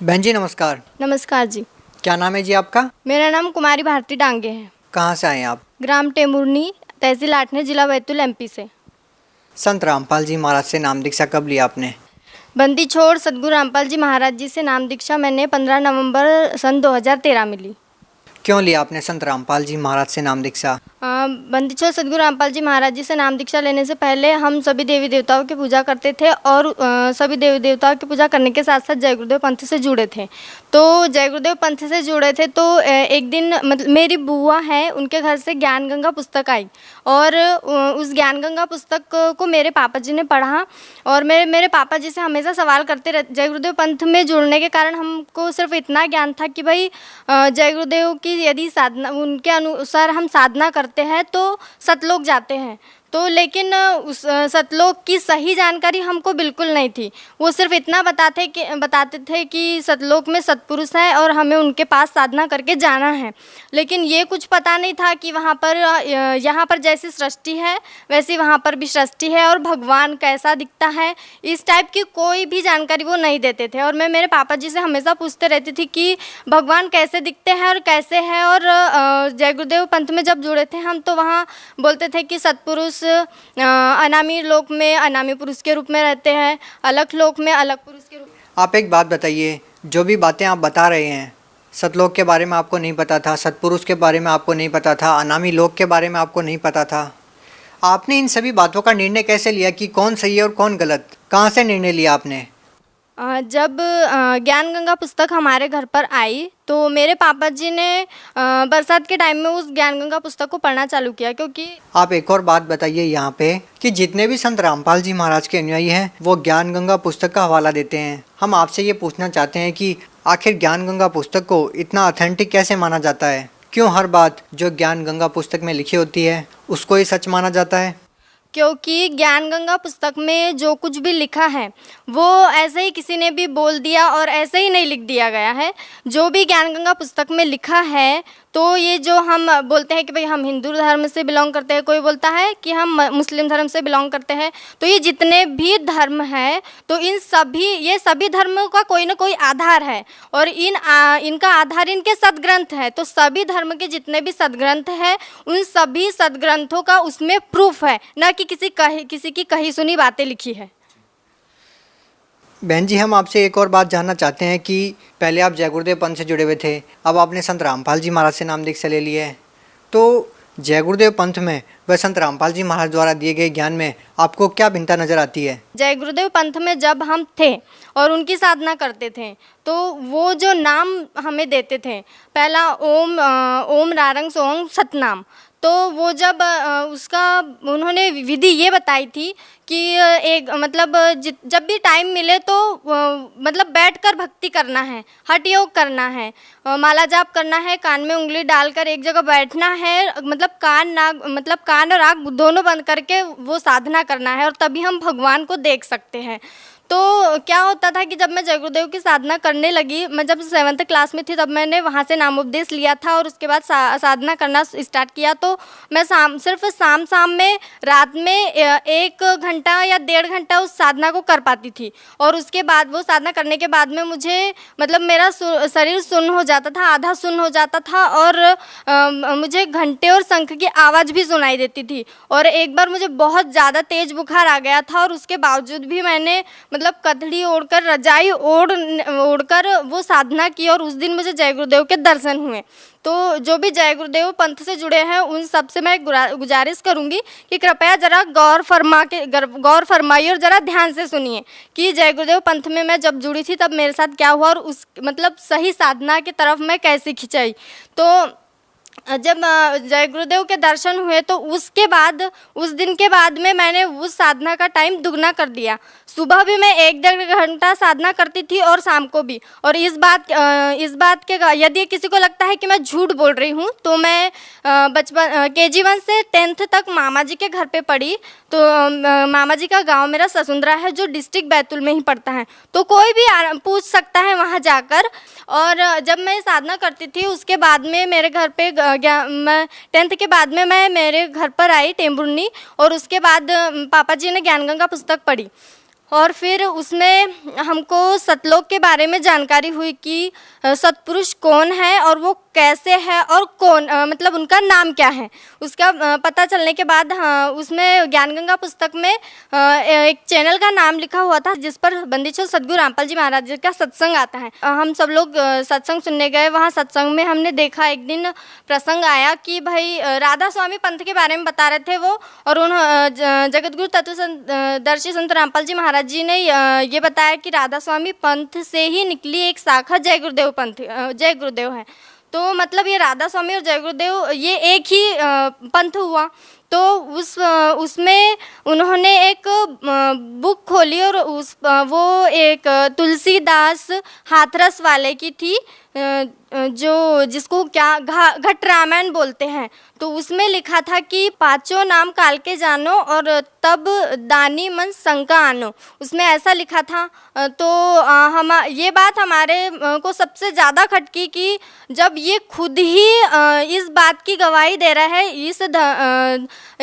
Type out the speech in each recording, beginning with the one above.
बहन जी नमस्कार। नमस्कार जी। क्या नाम है जी आपका? मेरा नाम कुमारी भारती डांगे है। कहाँ से आए हैं आप? ग्राम टेमुरनी, तहसील आठने, जिला बैतूल, एमपी से। संत रामपाल जी महाराज से नाम दीक्षा कब लिया आपने? बंदी छोड़ सदगुरु रामपाल जी महाराज जी से नाम दीक्षा मैंने 15 नवंबर सन 2013 में ली। क्यों लिया आपने संत रामपाल जी महाराज से नाम दीक्षा? बंदी छोड़ सदगुरु रामपाल जी महाराज जी से नाम दीक्षा लेने से पहले हम सभी देवी देवताओं की पूजा करते थे और सभी देवी देवताओं की पूजा करने के साथ साथ जय गुरुदेव पंथ से जुड़े थे। तो जय गुरुदेव पंथ से जुड़े थे तो एक दिन मतलब मेरी बुआ है, उनके घर से ज्ञान गंगा पुस्तक आई और उस ज्ञान गंगा पुस्तक को मेरे पापा जी ने पढ़ा और मेरे पापा जी से हमेशा सवाल करते रहे। जय गुरुदेव पंथ में जुड़ने के कारण हमको सिर्फ इतना ज्ञान था कि भाई जय गुरुदेव की यदि साधना उनके अनुसार हम साधना करते हैं तो सतलोक जाते हैं। तो लेकिन उस सतलोक की सही जानकारी हमको बिल्कुल नहीं थी। वो सिर्फ इतना बताते थे कि सतलोक में सतपुरुष हैं और हमें उनके पास साधना करके जाना है। लेकिन ये कुछ पता नहीं था कि वहाँ पर यहाँ पर जैसी सृष्टि है वैसी वहाँ पर भी सृष्टि है और भगवान कैसा दिखता है, इस टाइप की कोई भी जानकारी वो नहीं देते थे। और मैं मेरे पापा जी से हमेशा पूछते रहती थी कि भगवान कैसे दिखते हैं और कैसे है। और जय गुरुदेव पंथ में जब जुड़े थे हम तो वहाँ बोलते थे कि सतपुरुष अनामी लोक में अनामी पुरुष के रूप में रहते हैं, अलग लोक में अलग पुरुष के रूप। आप एक बात बताइए, जो भी बातें आप बता रहे हैं, सतलोक के बारे में आपको नहीं पता था, सतपुरुष के बारे में आपको नहीं पता था, अनामी लोक के बारे में आपको नहीं पता था, आपने इन सभी बातों का निर्णय कैसे लिया कि कौन सही है और कौन गलत? कहाँ से निर्णय लिया आपने? जब ज्ञान गंगा पुस्तक हमारे घर पर आई तो मेरे पापा जी ने बरसात के टाइम में उस ज्ञान गंगा पुस्तक को पढ़ना चालू किया। क्योंकि आप एक और बात बताइए यहाँ पे कि जितने भी संत रामपाल जी महाराज के अनुयायी हैं वो ज्ञान गंगा पुस्तक का हवाला देते हैं। हम आपसे ये पूछना चाहते हैं कि आखिर ज्ञान गंगा पुस्तक को इतना ऑथेंटिक कैसे माना जाता है? क्यों हर बात जो ज्ञान गंगा पुस्तक में लिखी होती है उसको ही सच माना जाता है? क्योंकि ज्ञान गंगा पुस्तक में जो कुछ भी लिखा है वो ऐसे ही किसी ने भी बोल दिया और ऐसे ही नहीं लिख दिया गया है। जो भी ज्ञान गंगा पुस्तक में लिखा है तो ये जो हम बोलते हैं कि भाई हम हिंदू धर्म से बिलोंग करते हैं, कोई बोलता है कि हम मुस्लिम धर्म से बिलोंग करते हैं, तो ये जितने भी धर्म हैं तो ये सभी धर्मों का कोई ना कोई आधार है और इनका आधार इनके सदग्रंथ है। तो सभी धर्म के जितने भी सदग्रंथ हैं उन सभी सदग्रंथों का उसमें प्रूफ है, ना कि किसी की कही सुनी बातें लिखी है। बहन जी, हम आपसे एक और बात जानना चाहते हैं कि पहले आप जय गुरुदेव पंथ से जुड़े हुए थे, अब आपने संत रामपाल जी महाराज से नाम दीक्षा ले ली है, तो जय गुरुदेव पंथ में व संत रामपाल जी महाराज द्वारा दिए गए ज्ञान में आपको क्या भिन्नता नजर आती है? जय गुरुदेव पंथ में जब हम थे और उनकी साधना करते थे तो वो जो नाम हमें देते थे, पहला ओम रारंग सोम सतनाम, तो वो जब उसका उन्होंने विधि ये बताई थी कि एक मतलब जब भी टाइम मिले तो मतलब बैठकर भक्ति करना है, हठ योग करना है, माला जाप करना है, कान में उंगली डालकर एक जगह बैठना है, मतलब कान और आँख दोनों बंद करके वो साधना करना है और तभी हम भगवान को देख सकते हैं। तो क्या होता था कि जब मैं जय गुरुदेव की साधना करने लगी, मैं जब 7th क्लास में थी तब मैंने वहाँ से नामोपदेश लिया था और उसके बाद साधना करना स्टार्ट किया। तो मैं सिर्फ शाम में रात में 1 घंटा या 1.5 घंटा उस साधना को कर पाती थी और उसके बाद वो साधना करने के बाद में मुझे मतलब मेरा शरीर सुन्न हो जाता था, आधा सुन्न हो जाता था और मुझे घंटे और शंख की आवाज़ भी सुनाई देती थी। और एक बार मुझे बहुत ज़्यादा तेज़ बुखार आ गया था और उसके बावजूद भी मैंने मतलब कथड़ी ओढ़कर रजाई ओढ़कर वो साधना की और उस दिन मुझे जय गुरुदेव के दर्शन हुए। तो जो भी जय गुरुदेव पंथ से जुड़े हैं उन सब से मैं गुजारिश करूंगी कि कृपया ज़रा गौर फरमाइए और ज़रा ध्यान से सुनिए कि जय गुरुदेव पंथ में मैं जब जुड़ी थी तब मेरे साथ क्या हुआ और उस मतलब सही साधना की तरफ मैं कैसे खिंचाई। तो जब जय गुरुदेव के दर्शन हुए तो उसके बाद उस दिन के बाद में मैंने उस साधना का टाइम दुगना कर दिया। सुबह भी मैं 1-1.5 घंटा साधना करती थी और शाम को भी। और इस बात के यदि किसी को लगता है कि मैं झूठ बोल रही हूँ तो मैं बचपन KG1 से 10th तक मामा जी के घर पे पढ़ी। तो मामा जी का गांव मेरा ससुंदरा है जो डिस्ट्रिक्ट बैतूल में ही पड़ता है, तो कोई भी पूछ सकता है वहाँ जाकर। और जब मैं साधना करती थी उसके बाद में मेरे घर पे मैं 10th के बाद में मैं मेरे घर पर आई टेम्बुर्नी और उसके बाद पापा जी ने ज्ञान गंगा पुस्तक पढ़ी और फिर उसमें हमको सतलोक के बारे में जानकारी हुई कि सतपुरुष कौन है और वो कैसे है और कौन मतलब उनका नाम क्या है। उसका पता चलने के बाद हाँ, उसमें ज्ञानगंगा पुस्तक में एक चैनल का नाम लिखा हुआ था जिस पर बंदी छोड़ सद्गुरु रामपाल जी महाराज जी का सत्संग आता है। हम सब लोग सत्संग सुनने गए। वहाँ सत्संग में हमने देखा एक दिन प्रसंग आया कि भाई राधा स्वामी पंथ के बारे में बता रहे थे वो, और उन जगतगुरु तत्वदर्शी संत रामपाल जी महाराज जी ने ये बताया कि राधा स्वामी पंथ से ही निकली एक शाखा जय गुरुदेव पंथ जय गुरुदेव है। तो मतलब ये राधा स्वामी और जय गुरुदेव ये एक ही पंथ हुआ। तो उसमें उन्होंने एक बुक खोली और वो एक तुलसीदास हाथरस वाले की थी, जो जिसको क्या घट रामायण बोलते हैं। तो उसमें लिखा था कि पांचों नाम काल के जानो और तब दानी मन शंका आनो, उसमें ऐसा लिखा था। तो हम ये बात हमारे को सबसे ज़्यादा खटकी कि जब ये खुद ही इस बात की गवाही दे रहा है, इस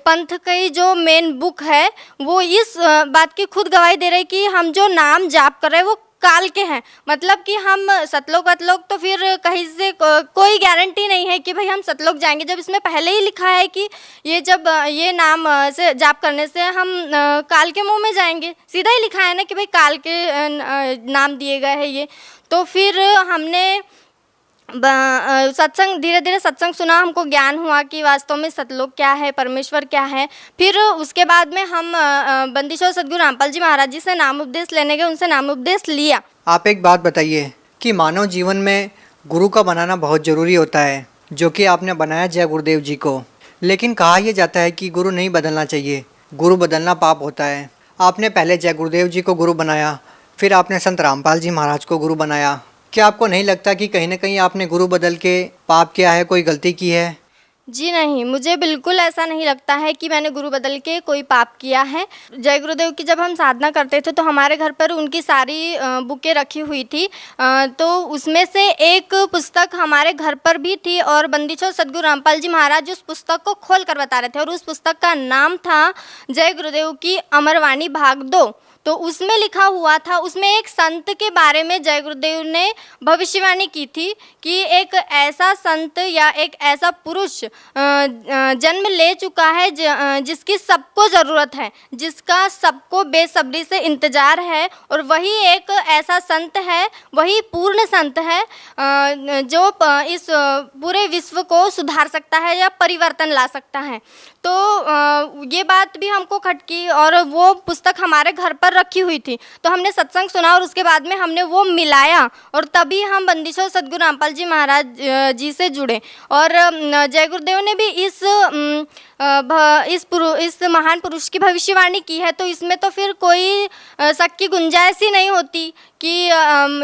पंथ की जो मेन बुक है वो इस बात की खुद गवाही दे रही है कि हम जो नाम जाप कर रहे हैं वो काल के हैं। मतलब कि हम सतलोक वतलोक तो फिर कहीं से कोई गारंटी नहीं है कि भाई हम सतलोक जाएंगे, जब इसमें पहले ही लिखा है कि ये जब ये नाम से जाप करने से हम काल के मुंह में जाएंगे। सीधा ही लिखा है ना कि भाई काल के नाम दिए गए हैं ये। तो फिर हमने सत्संग धीरे धीरे सत्संग सुना, हमको ज्ञान हुआ कि वास्तव में सतलोक क्या है, परमेश्वर क्या है। फिर उसके बाद में हम बंदी छोड़ सद्गुरु रामपाल जी महाराज जी से नाम उपदेश लेने गए, उनसे नाम उपदेश लिया। आप एक बात बताइए कि मानव जीवन में गुरु का बनाना बहुत ज़रूरी होता है, जो कि आपने बनाया जय गुरुदेव जी को। लेकिन कहा यह जाता है कि गुरु नहीं बदलना चाहिए, गुरु बदलना पाप होता है। आपने पहले जय गुरुदेव जी को गुरु बनाया, फिर आपने संत रामपाल जी महाराज को गुरु बनाया। क्या आपको नहीं लगता कि कहीं ना कहीं आपने गुरु बदल के पाप किया है, कोई गलती की है? जी नहीं, मुझे बिल्कुल ऐसा नहीं लगता है कि मैंने गुरु बदल के कोई पाप किया है। जय गुरुदेव की जब हम साधना करते थे तो हमारे घर पर उनकी सारी बुकें रखी हुई थी, तो उसमें से एक पुस्तक हमारे घर पर भी थी और बंदी छोड़ सद्गुरु रामपाल जी महाराज उस पुस्तक को खोल कर बता रहे थे और उस पुस्तक का नाम था जय गुरुदेव की अमरवाणी भाग 2। तो उसमें लिखा हुआ था, उसमें एक संत के बारे में जय गुरुदेव ने भविष्यवाणी की थी कि एक ऐसा संत या एक ऐसा पुरुष जन्म ले चुका है जिसकी सबको ज़रूरत है, जिसका सबको बेसब्री से इंतज़ार है, और वही एक ऐसा संत है, वही पूर्ण संत है जो इस पूरे विश्व को सुधार सकता है या परिवर्तन ला सकता है। तो ये बात भी हमको खटकी और वो पुस्तक हमारे घर पर रखी हुई थी। तो हमने सत्संग सुना और उसके बाद में हमने वो मिलाया और तभी हम बंदी छोड़ सद्गुरु रामपाल जी महाराज जी से जुड़े। और जय गुरुदेव ने भी इस महान पुरुष की भविष्यवाणी की है, तो इसमें तो फिर कोई शक की गुंजाइश ही नहीं होती कि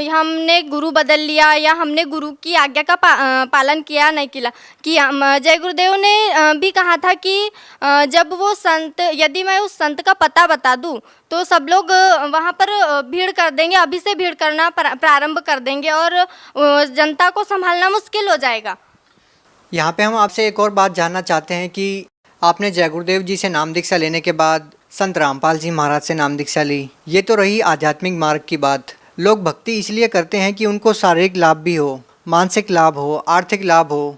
हमने गुरु बदल लिया या हमने गुरु की आज्ञा का पालन किया नहीं किया। जय गुरुदेव ने भी कहा था कि जब वो संत, यदि मैं उस संत का पता बता दूं तो सब लोग वहाँ पर भीड़ कर देंगे, अभी से भीड़ करना प्रारंभ कर देंगे और जनता को संभालना मुश्किल हो जाएगा। यहाँ पे हम आपसे एक और बात जानना चाहते हैं कि आपने जय गुरुदेव जी से नाम दीक्षा लेने के बाद संत रामपाल जी महाराज से नाम दीक्षा ली। ये तो रही आध्यात्मिक मार्ग की बात। लोग भक्ति इसलिए करते हैं कि उनको शारीरिक लाभ भी हो, मानसिक लाभ हो, आर्थिक लाभ हो।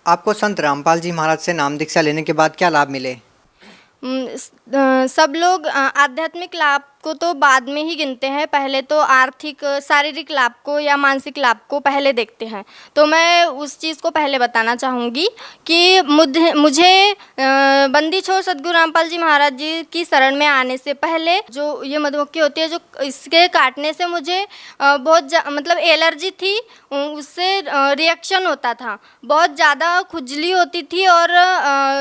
आपको संत रामपाल जी महाराज से नाम दीक्षा लेने के बाद क्या लाभ मिले? सब लोग आध्यात्मिक लाभ को तो बाद में ही गिनते हैं, पहले तो आर्थिक शारीरिक लाभ को या मानसिक लाभ को पहले देखते हैं। तो मैं उस चीज़ को पहले बताना चाहूँगी कि मुझे बंदी छोड़ सद्गुरु रामपाल जी महाराज जी की शरण में आने से पहले जो ये मधुमक्खी होती है, जो इसके काटने से मुझे बहुत मतलब एलर्जी थी, उससे रिएक्शन होता था, बहुत ज़्यादा खुजली होती थी और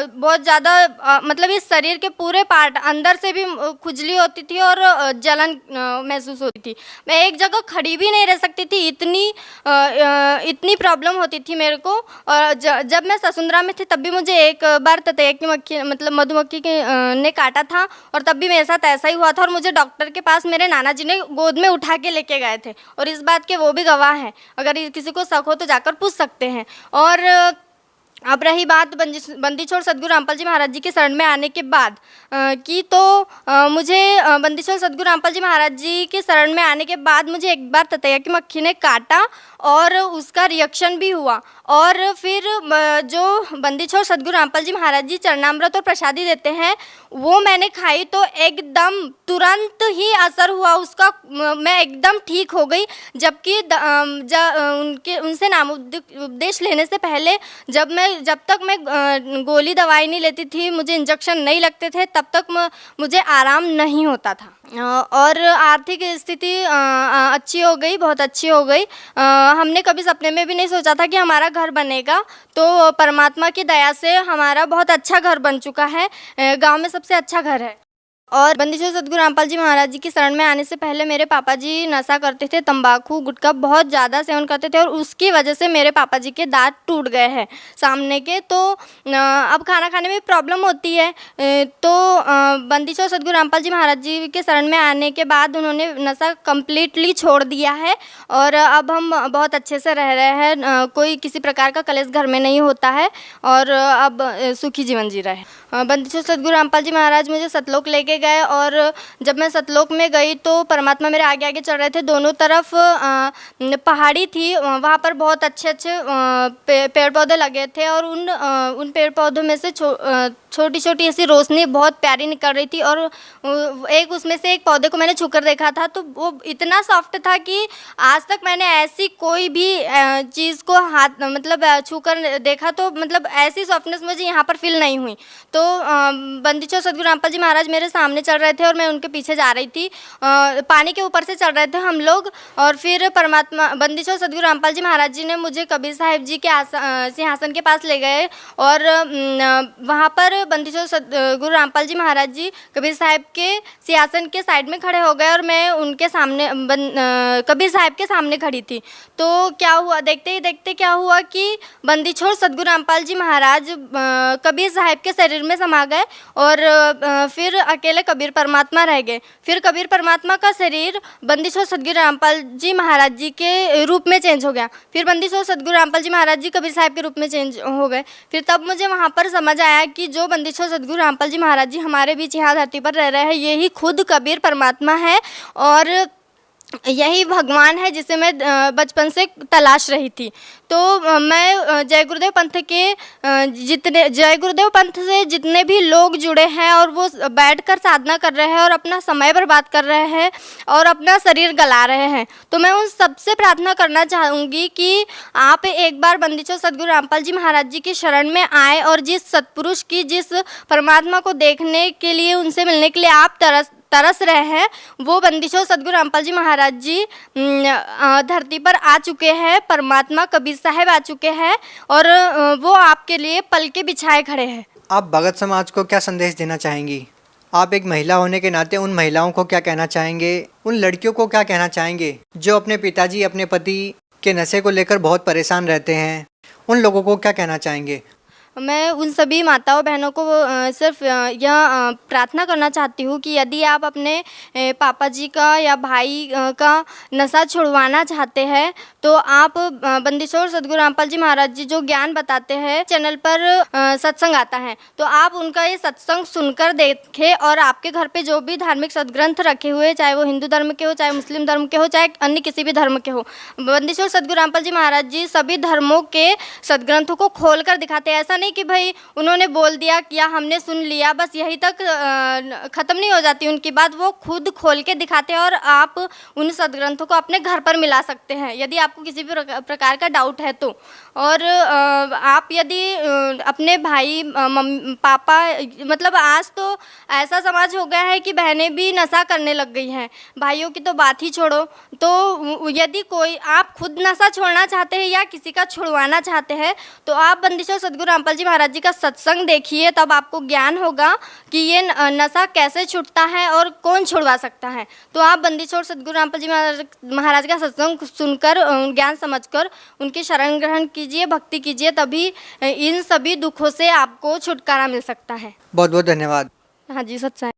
बहुत ज़्यादा मतलब इस शरीर के पूरे पार्ट अंदर से भी खुजली होती थी और जलन महसूस होती थी। मैं एक जगह खड़ी भी नहीं रह सकती थी, इतनी प्रॉब्लम होती थी मेरे को। और जब मैं ससुंदरा में थी तब भी मुझे एक बार ततैया की मक्खी मतलब मधुमक्खी ने काटा था और तब भी मेरे साथ ऐसा ही हुआ था और मुझे डॉक्टर के पास मेरे नाना जी ने गोद में उठा के लेके गए थे और इस बात के वो भी गवाह हैं। अगर किसी को शक हो तो जाकर पूछ सकते हैं। और अब रही बात बंदी छोड़ सद्गुरु रामपाल जी महाराज जी के शरण में आने के बाद की, तो मुझे बंदी छोड़ सद्गुरु रामपाल जी महाराज जी के शरण में आने के बाद मुझे एक बार ततैया की मक्खी ने काटा और उसका रिएक्शन भी हुआ। और फिर जो बंदी छोड़ सद्गुरु रामपाल जी महाराज जी चरणामृत और प्रसादी देते हैं वो मैंने खाई तो एकदम तुरंत ही असर हुआ उसका, मैं एकदम ठीक हो गई। जबकि उनसे नाम उपदेश लेने से पहले जब तक मैं गोली दवाई नहीं लेती थी, मुझे इंजेक्शन नहीं लगते थे, तब तक मुझे आराम नहीं होता था। और आर्थिक स्थिति अच्छी हो गई, बहुत अच्छी हो गई। हमने कभी सपने में भी नहीं सोचा था कि हमारा घर बनेगा, तो परमात्मा की दया से हमारा बहुत अच्छा घर बन चुका है, गांव में सबसे अच्छा घर है। और बंदी छोड़ सद्गुरु रामपाल जी महाराज जी की शरण में आने से पहले मेरे पापा जी नशा करते थे, तंबाकू गुटखा बहुत ज़्यादा सेवन करते थे और उसकी वजह से मेरे पापा जी के दांत टूट गए हैं सामने के। तो अब खाना खाने में प्रॉब्लम होती है। तो बंदी छोड़ सद्गुरु रामपाल जी महाराज जी के शरण में आने के बाद उन्होंने नशा कम्प्लीटली छोड़ दिया है और अब हम बहुत अच्छे से रह रहे हैं, कोई किसी प्रकार का कलेश घर में नहीं होता है और अब सुखी जीवन जी रहे हैं। बंदी छोड़ सद्गुरु रामपाल जी महाराज मुझे सतलोक लेके गए और जब मैं सतलोक में गई तो परमात्मा मेरे आगे आगे चल रहे थे। दोनों तरफ पहाड़ी थी, वहाँ पर बहुत अच्छे अच्छे पेड़ पौधे लगे थे और उन पेड़ पौधों में से छोटी छोटी ऐसी रोशनी बहुत प्यारी निकल रही थी। और उसमें से एक पौधे को मैंने छूकर देखा था तो वो इतना सॉफ्ट था कि आज तक मैंने ऐसी कोई भी चीज़ को हाथ मतलब छूकर देखा तो मतलब ऐसी सॉफ्टनेस मुझे यहाँ पर फील नहीं हुई। तो बंदी छोड़ सद्गुरु रामपाल जी महाराज मेरे सामने चल रहे थे और मैं उनके पीछे जा रही थी। पानी के ऊपर से चल रहे थे हम लोग और फिर परमात्मा बंदी छोड़ सद्गुरु रामपाल जी महाराज जी ने मुझे कबीर साहिब जी के सिंहासन के पास ले गए और वहाँ पर बंदी छोड़ सद्गुरु रामपाल जी महाराज जी कबीर साहिब के सिंहासन के साइड में खड़े हो गए और मैं उनके सामने कबीर साहिब के सामने खड़ी थी। तो क्या हुआ, देखते ही देखते क्या हुआ कि बंदी छोड़ सद्गुरु रामपाल जी महाराज कबीर साहिब के शरीर में समा गए और फिर अकेले कबीर परमात्मा रह गए। फिर कबीर परमात्मा का शरीर बंदी छोड़ सद्गुरु रामपाल जी महाराज जी के रूप में चेंज हो गया। फिर बंदी छोड़ सद्गुरु रामपाल जी महाराज जी कबीर साहिब के रूप में चेंज हो गए। फिर तब मुझे वहाँ पर समझ आया कि जो बंदी छोड़ सद्गुरु रामपाल जी महाराज जी हमारे बीच यहाँ धरती पर रह रहे हैं, यही खुद कबीर परमात्मा है और यही भगवान है जिसे मैं बचपन से तलाश रही थी। तो मैं जय गुरुदेव पंथ से जितने भी लोग जुड़े हैं और वो बैठकर साधना कर रहे हैं और अपना समय बर्बाद कर रहे हैं और अपना शरीर गला रहे हैं, तो मैं उन सबसे प्रार्थना करना चाहूँगी कि आप एक बार बंदी छोड़ सद्गुरु रामपाल जी महाराज जी की शरण में आए और जिस सत्पुरुष की, जिस परमात्मा को देखने के लिए, उनसे मिलने के लिए आप तरस रहे हैं, वो बंदी छोड़ सद्गुरु रामपाल जी महाराज जी धरती पर आ चुके हैं। परमात्मा कबीर साहब आ चुके हैं और वो आपके लिए पलके बिछाए खड़े हैं। आप भगत समाज को क्या संदेश देना चाहेंगी? आप एक महिला होने के नाते उन महिलाओं को क्या कहना चाहेंगे? उन लड़कियों को क्या कहना चाहेंगे जो अपने पिताजी, अपने पति के नशे को लेकर बहुत परेशान रहते हैं? उन लोगों को क्या कहना चाहेंगे? मैं उन सभी माताओं बहनों को सिर्फ यह प्रार्थना करना चाहती हूँ कि यदि आप अपने पापा जी का या भाई का नशा छुड़वाना चाहते हैं तो आप बंदी छोड़ सद्गुरु रामपाल जी महाराज जी जो ज्ञान बताते हैं चैनल पर सत्संग आता है, तो आप उनका ये सत्संग सुनकर देखें और आपके घर पे जो भी धार्मिक सदग्रंथ रखे हुए, चाहे वो हिंदू धर्म के हो, चाहे मुस्लिम धर्म के हो, चाहे अन्य किसी भी धर्म के हो, बंदी छोड़ सद्गुरु रामपाल जी महाराज जी सभी धर्मों के सदग्रंथों को खोल कर दिखाते हैं। ऐसा नहीं कि भाई उन्होंने बोल दिया या हमने सुन लिया बस यही तक ख़त्म नहीं हो जाती उनकी बात, वो खुद खोल के दिखाते हैं और आप उन सदग्रंथों को अपने घर पर मिला सकते हैं यदि आपको किसी भी प्रकार का डाउट है तो। और आप यदि अपने भाई पापा, मतलब आज तो ऐसा समाज हो गया है कि बहनें भी नशा करने लग गई हैं, भाइयों की तो बात ही छोड़ो। तो यदि कोई आप खुद नशा छोड़ना चाहते हैं या किसी का छुड़वाना चाहते हैं तो आप बंदी छोड़ सद्गुरु रामपाल जी महाराज जी का सत्संग देखिए, तब आपको ज्ञान होगा कि ये नशा कैसे छूटता है और कौन छुड़वा सकता है। तो आप बंदी छोड़ सद्गुरु रामपाल जी महाराज का सत्संग सुनकर, ज्ञान समझकर उनकी शरण ग्रहण कीजिए, भक्ति कीजिए, तभी इन सभी दुखों से आपको छुटकारा मिल सकता है। बहुत बहुत धन्यवाद। हाँ जी, सच्चा है।